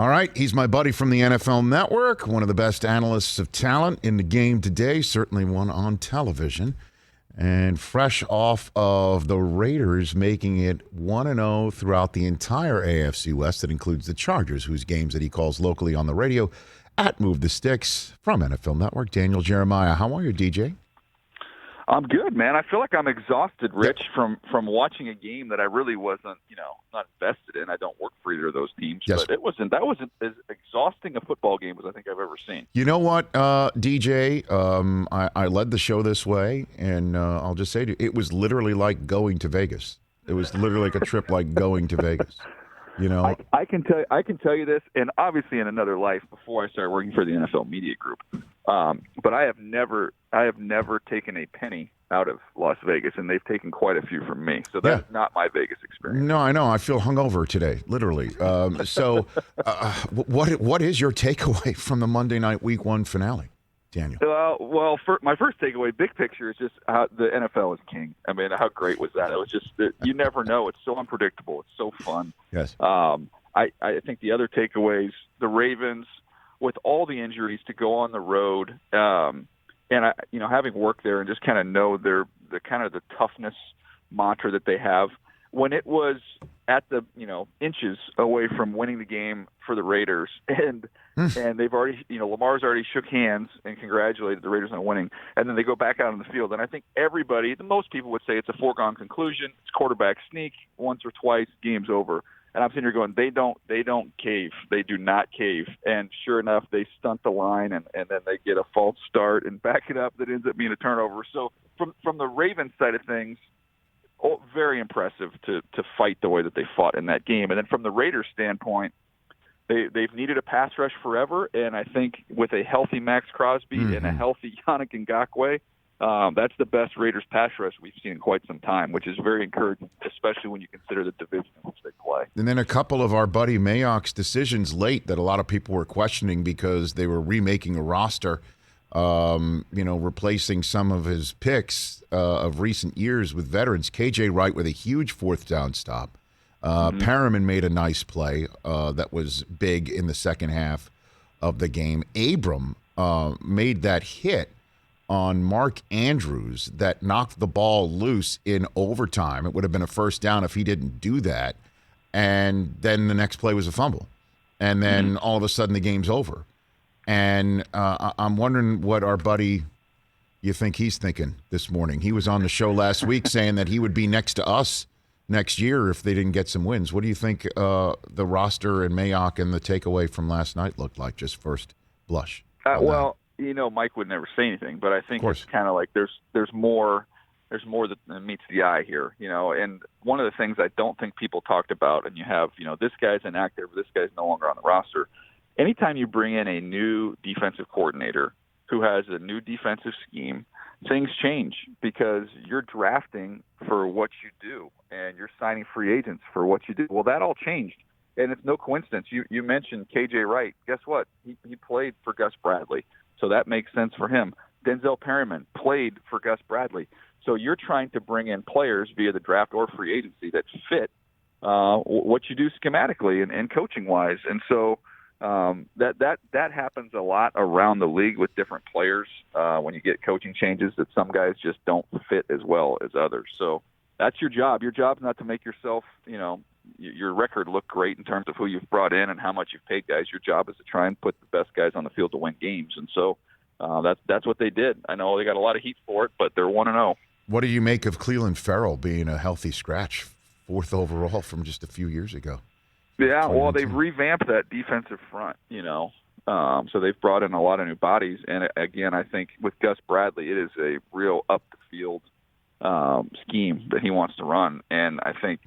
All right, he's my buddy from the NFL Network, one of the best analysts of talent in the game today, certainly one on television. And fresh off of the Raiders making it 1-0 throughout the entire AFC West, that includes the Chargers, whose games that he calls locally on the radio at Move the Sticks from NFL Network. Daniel Jeremiah, how are you, DJ? I'm good, man. I feel like I'm exhausted, Rich, from watching a game that I really wasn't, not invested in. I don't work for either of those teams, Yes. but that wasn't as exhausting a football game as I think I've ever seen. You know what, DJ? I led the show this way, and I'll just say to you, it was literally like going to Vegas. It was literally like a trip like going to Vegas. You know, I can tell you this, and obviously in another life before I started working for the NFL Media Group. But I have never taken a penny out of Las Vegas, and they've taken quite a few from me. So that's not my Vegas experience. No, I know. I feel hungover today, literally. So, what is your takeaway from the Monday night Week 1 finale, Daniel? My first takeaway, big picture, is just how the NFL is king. I mean, how great was that? It was just you never know. It's so unpredictable. It's so fun. Yes. I think the other takeaways, the Ravens, with all the injuries, to go on the road, and having worked there and just kind of know the toughness mantra that they have. When it was at the inches away from winning the game for the Raiders, and they've already Lamar's already shook hands and congratulated the Raiders on winning, and then they go back out on the field, and I think most people would say it's a foregone conclusion. It's quarterback sneak once or twice, game's over. And I'm sitting here going, they don't cave. They do not cave. And sure enough, they stunt the line, and then they get a false start and back it up that ends up being a turnover. So from the Ravens side of things, very impressive to fight the way that they fought in that game. And then from the Raiders standpoint, they've needed a pass rush forever, and I think with a healthy Max Crosby and a healthy Yannick Ngakoue, that's the best Raiders pass rush we've seen in quite some time, which is very encouraging, especially when you consider the division in which they play. And then a couple of our buddy Mayock's decisions late that a lot of people were questioning because they were remaking a roster, replacing some of his picks of recent years with veterans. KJ Wright with a huge fourth down stop. Perriman made a nice play that was big in the second half of the game. Abram made that hit on Mark Andrews that knocked the ball loose in overtime. It would have been a first down if he didn't do that. And then the next play was a fumble. And then all of a sudden the game's over. And I'm wondering what our buddy, you think he's thinking this morning. He was on the show last week saying that he would be next to us next year if they didn't get some wins. What do you think the roster and Mayock and the takeaway from last night looked like, just first blush? Mike would never say anything, but I think it's kind of like there's more that meets the eye here, And one of the things I don't think people talked about, and you have, this guy's inactive, this guy's no longer on the roster. Anytime you bring in a new defensive coordinator who has a new defensive scheme, things change because you're drafting for what you do and you're signing free agents for what you do. Well, that all changed. And it's no coincidence. You mentioned KJ Wright. Guess what? He played for Gus Bradley. So that makes sense for him. Denzel Perryman played for Gus Bradley. So you're trying to bring in players via the draft or free agency that fit what you do schematically and coaching-wise. And so that happens a lot around the league with different players when you get coaching changes, that some guys just don't fit as well as others. So that's your job. Your job's not to make yourself, your record look great in terms of who you've brought in and how much you've paid guys. Your job is to try and put the best guys on the field to win games. And so that's what they did. I know they got a lot of heat for it, but they're 1-0. What do you make of Cleveland Ferrell being a healthy scratch, 4th overall from just a few years ago? Yeah, well, they've revamped that defensive front, so they've brought in a lot of new bodies. And again, I think with Gus Bradley, it is a real up-the-field scheme that he wants to run. And I think,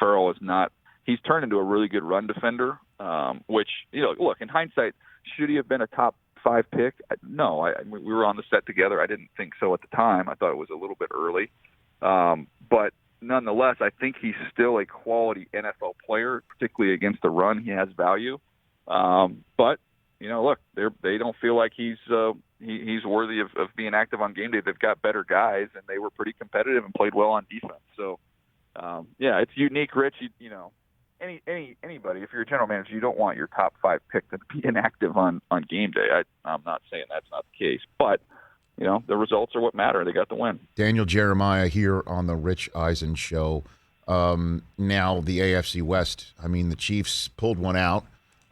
Ferrell is not – he's turned into a really good run defender, which, look, in hindsight, should he have been a top 5 pick? No, we were on the set together. I didn't think so at the time. I thought it was a little bit early. But nonetheless, I think he's still a quality NFL player, particularly against the run. He has value. But, look, they don't feel like he's worthy of being active on game day. They've got better guys, and they were pretty competitive and played well on defense. So, it's unique, Rich. anybody, if you're a general manager, you don't want your top 5 pick to be inactive on game day. I'm not saying that's not the case, but the results are what matter. They got the win. Daniel Jeremiah here on the Rich Eisen Show. Now the AFC West. I mean, the Chiefs pulled one out.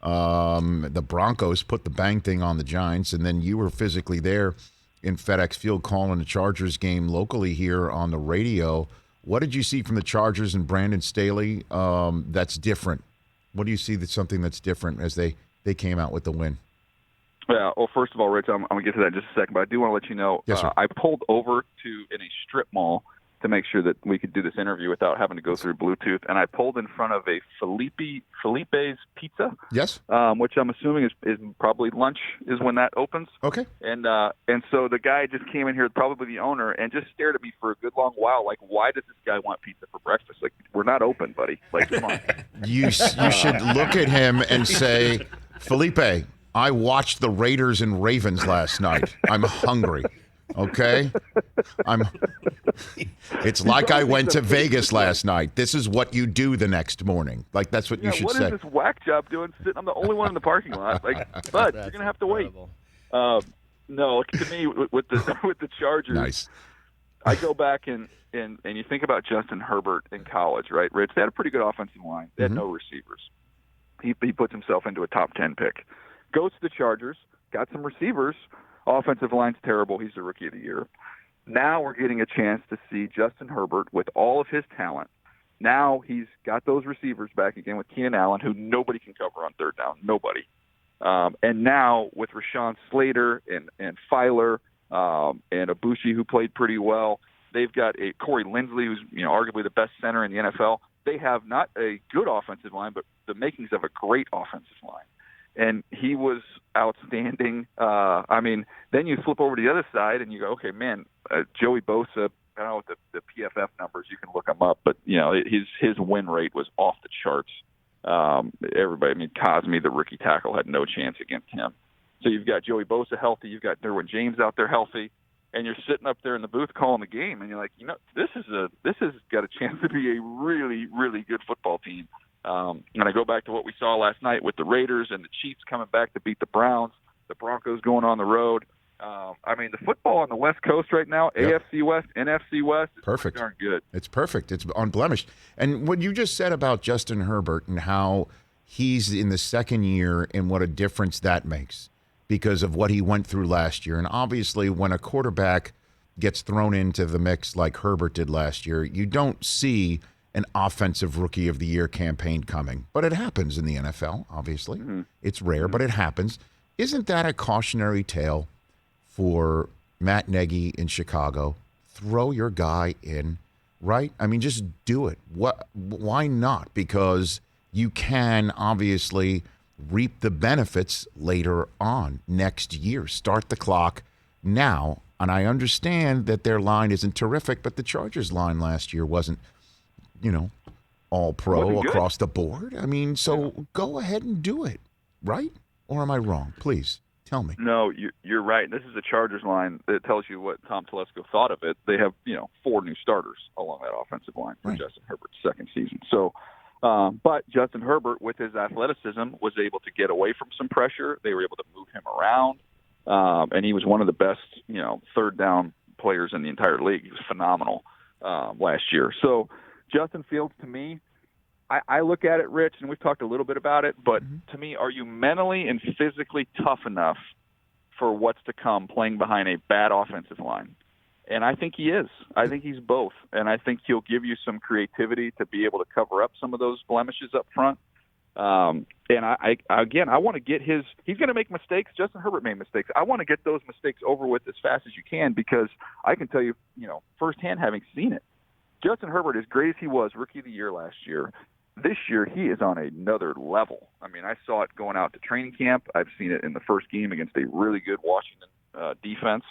The Broncos put the bang thing on the Giants, and then you were physically there in FedEx Field calling the Chargers game locally here on the radio. What did you see from the Chargers and Brandon Staley that's different? What do you see that's something that's different as they came out with the win? Yeah, well, first of all, Rich, I'm going to get to that in just a second, but I do want to let you know, yes, I pulled over in a strip mall to make sure that we could do this interview without having to go through Bluetooth, and I pulled in front of a Felipe's Pizza. Yes. Which I'm assuming is probably lunch is when that opens. Okay. And so the guy just came in here, probably the owner, and just stared at me for a good long while. Like, why does this guy want pizza for breakfast? Like, we're not open, buddy. Like, come on. You should look at him and say, Felipe, I watched the Raiders and Ravens last night. I'm hungry. Okay? It's like I went to Vegas last night. This is what you do the next morning. Like, that's what you should say. What is this whack job doing sitting? I'm the only one in the parking lot. Like, bud, you're going to have to wait. No, to me, with the Chargers, nice. I go back and you think about Justin Herbert in college, right, Rich? They had a pretty good offensive line. They had no receivers. He puts himself into a top 10 pick. Goes to the Chargers, got some receivers. Offensive line's terrible. He's the Rookie of the Year. Now we're getting a chance to see Justin Herbert with all of his talent. Now he's got those receivers back again with Keenan Allen, who nobody can cover on third down. Nobody. And now with Rashawn Slater and Filer and Ibushi, who played pretty well, they've got a Corey Linsley, who's arguably the best center in the NFL. They have not a good offensive line, but the makings of a great offensive line. And he was outstanding. Then you flip over to the other side and you go, okay, man, Joey Bosa, I don't know what the PFF numbers, you can look them up, but his win rate was off the charts. Everybody, Cosme, the rookie tackle, had no chance against him. So you've got Joey Bosa healthy, you've got Derwin James out there healthy, and you're sitting up there in the booth calling the game, and you're like, this has got a chance to be a really, really good football team. And I go back to what we saw last night with the Raiders and the Chiefs coming back to beat the Browns, the Broncos going on the road. The football on the West Coast right now, yep. AFC West, NFC West, is perfect. Darn good. It's perfect. It's unblemished. And what you just said about Justin Herbert and how he's in the second year and what a difference that makes because of what he went through last year. And obviously when a quarterback gets thrown into the mix like Herbert did last year, you don't see an offensive Rookie of the Year campaign coming. But it happens in the NFL, obviously. Mm-hmm. It's rare, but it happens. Isn't that a cautionary tale for Matt Nagy in Chicago? Throw your guy in, right? Just do it. Why not? Because you can obviously reap the benefits later on next year. Start the clock now. And I understand that their line isn't terrific, but the Chargers line last year wasn't all pro across the board. So go ahead and do it, right? Or am I wrong? Please tell me. No, you're right. This is a Chargers line that tells you what Tom Telesco thought of it. They have, 4 new starters along that offensive line for Justin Herbert's second season. So, but Justin Herbert, with his athleticism, was able to get away from some pressure. They were able to move him around, and he was one of the best, third down players in the entire league. He was phenomenal last year. So, Justin Fields, to me, I look at it, Rich, and we've talked a little bit about it, but to me, are you mentally and physically tough enough for what's to come playing behind a bad offensive line? And I think he is. I think he's both. And I think he'll give you some creativity to be able to cover up some of those blemishes up front. And I want to get he's going to make mistakes. Justin Herbert made mistakes. I want to get those mistakes over with as fast as you can because I can tell you, firsthand, having seen it, Justin Herbert, as great as he was, Rookie of the Year last year, this year he is on another level. I saw it going out to training camp. I've seen it in the first game against a really good Washington defense.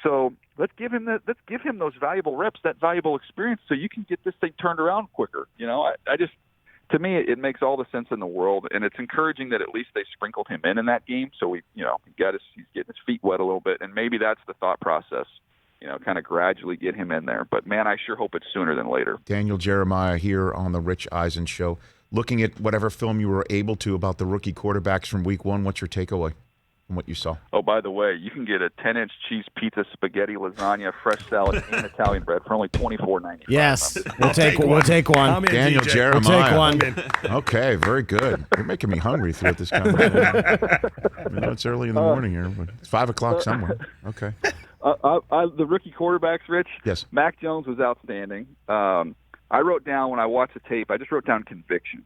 So let's give him those valuable reps, that valuable experience, so you can get this thing turned around quicker. To me, it makes all the sense in the world, and it's encouraging that at least they sprinkled him in that game. So he's getting his feet wet a little bit, and maybe that's the thought process. Kind of gradually get him in there. But, man, I sure hope it's sooner than later. Daniel Jeremiah here on the Rich Eisen Show. looking at whatever film you were able to about the rookie quarterbacks from Week 1, what's your takeaway from what you saw? Oh, by the way, you can get a 10-inch cheese pizza, spaghetti, lasagna, fresh salad, and Italian bread for only $24.95. Yes, we'll take one. Daniel DJ. Jeremiah. We'll take one. Okay, very good. You're making me hungry throughout this conversation. I know it's early in the morning here, but it's 5 o'clock somewhere. Okay. The rookie quarterbacks, Rich. Yes. Mac Jones was outstanding. I wrote down when I watched the tape, I just wrote down conviction.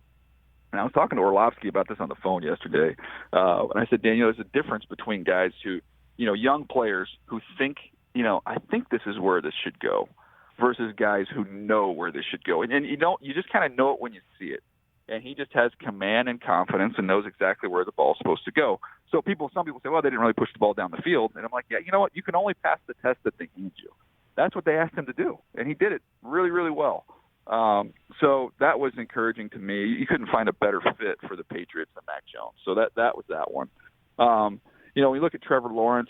And I was talking to Orlovsky about this on the phone yesterday. And I said, Daniel, there's a difference between guys who, young players who think, I think this is where this should go, versus guys who know where this should go. And you just kind of know it when you see it. And he just has command and confidence and knows exactly where the ball's supposed to go. So some people say, well, they didn't really push the ball down the field. And I'm like, yeah, you know what? You can only pass the test that they need you. That's what they asked him to do. And he did it really, really well. So that was encouraging to me. You couldn't find a better fit for the Patriots than Mac Jones. So that was that one. When you look at Trevor Lawrence,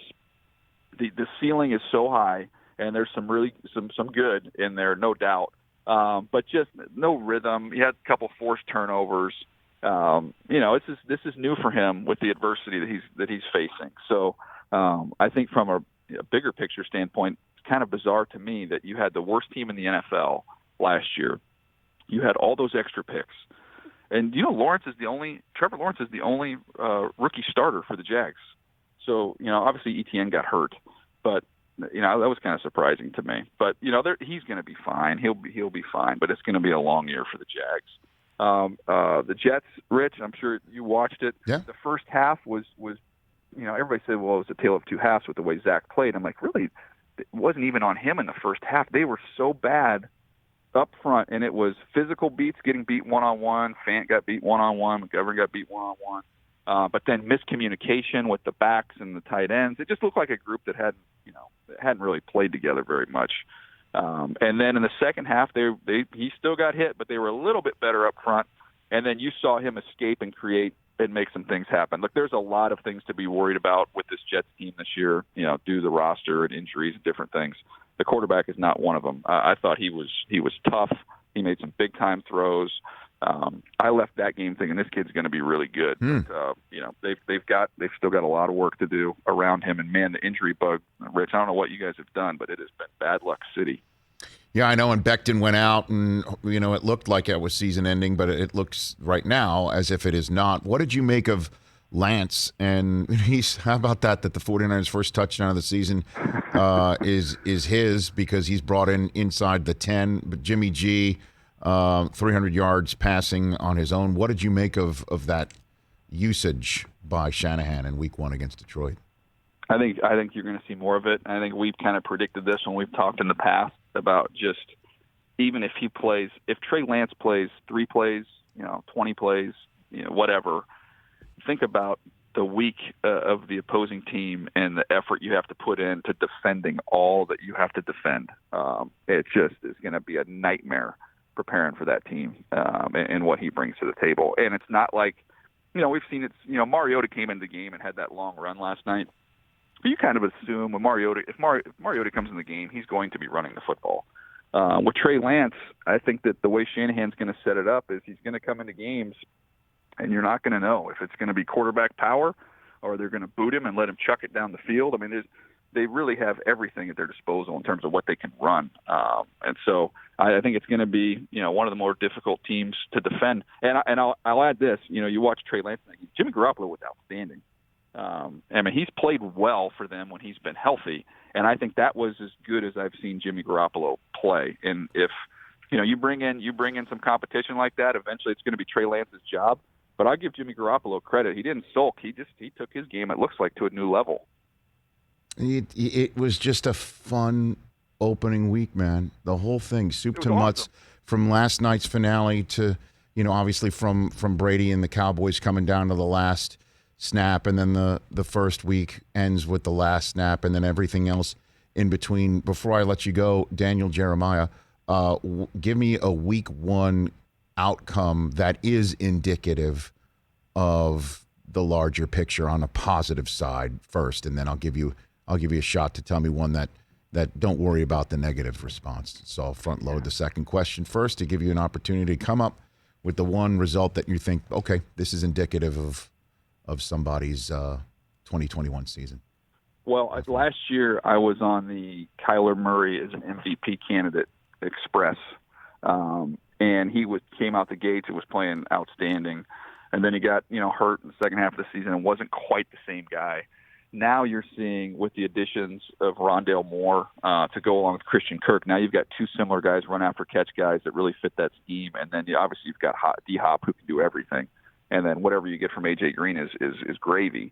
the ceiling is so high, and there's some good in there, no doubt. But just no rhythm. He had a couple forced turnovers. This is new for him with the adversity that he's facing. So I think from a bigger picture standpoint, it's kind of bizarre to me that you had the worst team in the NFL last year. You had all those extra picks, and Trevor Lawrence is the only rookie starter for the Jags. So obviously Etienne got hurt, but that was kind of surprising to me. But he's going to be fine. He'll be fine. But it's going to be a long year for the Jags. The Jets, Rich, I'm sure you watched it. Yeah. The first half was everybody said, well, it was a tale of two halves with the way Zach played. I'm like, really? It wasn't even on him in the first half. They were so bad up front, and it was physical beats, getting beat one-on-one. Fant got beat one-on-one. McGovern got beat one-on-one. But then miscommunication with the backs and the tight ends. It just looked like a group that hadn't really played together very much. And then in the second half, he still got hit, but they were a little bit better up front. And then you saw him escape and create and make some things happen. Look, there's a lot of things to be worried about with this Jets team this year, due to the roster and injuries and different things. The quarterback is not one of them. I thought he was tough. He made some big time throws. I left that game thinking this kid's going to be really good. But, they've still got a lot of work to do around him. And man, the injury bug, Rich, I don't know what you guys have done, but it has been bad luck city. Yeah, I know. And Becton went out, and it looked like it was season ending, but it looks right now as if it is not. What did you make of Lance? And how about that the 49ers' first touchdown of the season is his, because he's brought in inside the 10. But Jimmy G, 300 yards passing on his own. What did you make of that usage by Shanahan in Week 1 against Detroit? I think you're going to see more of it. I think we've kind of predicted this when we've talked in the past about just even if Trey Lance plays 3 plays, 20 plays, whatever, think about the week of the opposing team and the effort you have to put into defending all that you have to defend. It just is going to be a nightmare preparing for that team and what he brings to the table. And it's not like, we've seen it. Mariota came into the game and had that long run last night. You kind of assume when if Mariota comes in the game, he's going to be running the football. With Trey Lance, I think that the way Shanahan's going to set it up is he's going to come into games, and you're not going to know if it's going to be quarterback power or they're going to boot him and let him chuck it down the field. I mean, they really have everything at their disposal in terms of what they can run. And so I think it's going to be, one of the more difficult teams to defend. And I'll add this, you watch Trey Lance, Jimmy Garoppolo was outstanding. He's played well for them when he's been healthy, and I think that was as good as I've seen Jimmy Garoppolo play. And if you bring in some competition like that, eventually it's going to be Trey Lance's job. But I give Jimmy Garoppolo credit; he didn't sulk. He took his game, it looks like, to a new level. It was just a fun opening week, man. The whole thing, soup to nuts, from last night's finale to obviously from Brady and the Cowboys coming down to the last snap, and then the first week ends with the last snap, and then everything else in between. Before I let you go, Daniel Jeremiah, give me a Week 1 outcome that is indicative of the larger picture on a positive side first, and then I'll give you a shot to tell me one that don't worry about the negative response. So I'll front load the second question first to give you an opportunity to come up with the one result that you think, okay, this is indicative of somebody's 2021 season? Well, last year I was on the Kyler Murray as an MVP candidate express, and he came out the gates and was playing outstanding, and then he got hurt in the second half of the season and wasn't quite the same guy. Now you're seeing, with the additions of Rondale Moore to go along with Christian Kirk, now you've got two similar guys, run after catch guys that really fit that scheme, and then obviously you've got D-Hop who can do everything, and then whatever you get from A.J. Green is gravy.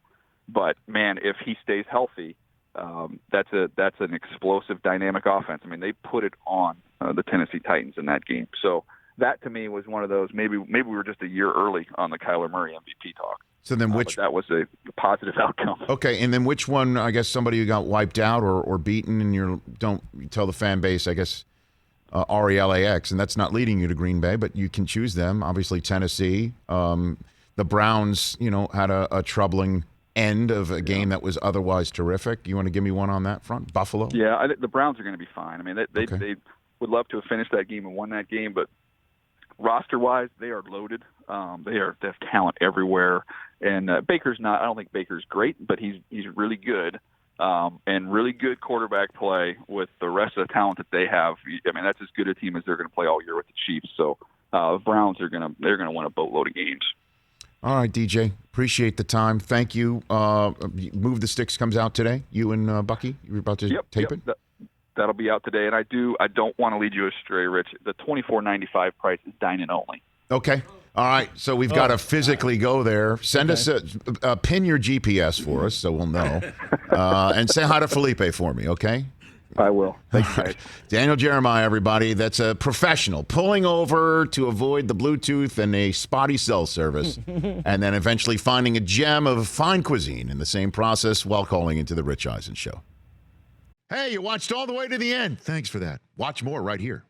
But man, if he stays healthy, that's an explosive, dynamic offense. I mean, they put it on the Tennessee Titans in that game. So that to me was one of those. Maybe we were just a year early on the Kyler Murray MVP talk. So then, but that was a positive outcome. Okay, and then which one? I guess somebody who got wiped out or beaten, and you tell the fan base. I guess RELAX, and that's not leading you to Green Bay, but you can choose them. Obviously, Tennessee. The Browns, had a troubling end of a game that was otherwise terrific. You want to give me one on that front? Buffalo? Yeah, the Browns are going to be fine. I mean, they would love to have finished that game and won that game, but roster-wise, they are loaded. They have talent everywhere, and Baker's not. I don't think Baker's great, but he's really good, and really good quarterback play with the rest of the talent that they have. I mean, that's as good a team as they're going to play all year with the Chiefs. So the Browns are going to win a boatload of games. All right, DJ. Appreciate the time. Thank you. Move the Sticks comes out today. You and Bucky, you're about to tape it? That'll be out today. And I don't want to lead you astray, Rich. The $24.95 price is dine-in only. Okay. All right. So we've got to physically go there. Send us pin your GPS for us so we'll know. And say hi to Felipe for me, okay? I will. Thanks, right. Daniel Jeremiah, everybody. That's a professional pulling over to avoid the Bluetooth and a spotty cell service, and then eventually finding a gem of fine cuisine in the same process while calling into the Rich Eisen Show. Hey, you watched all the way to the end. Thanks for that. Watch more right here.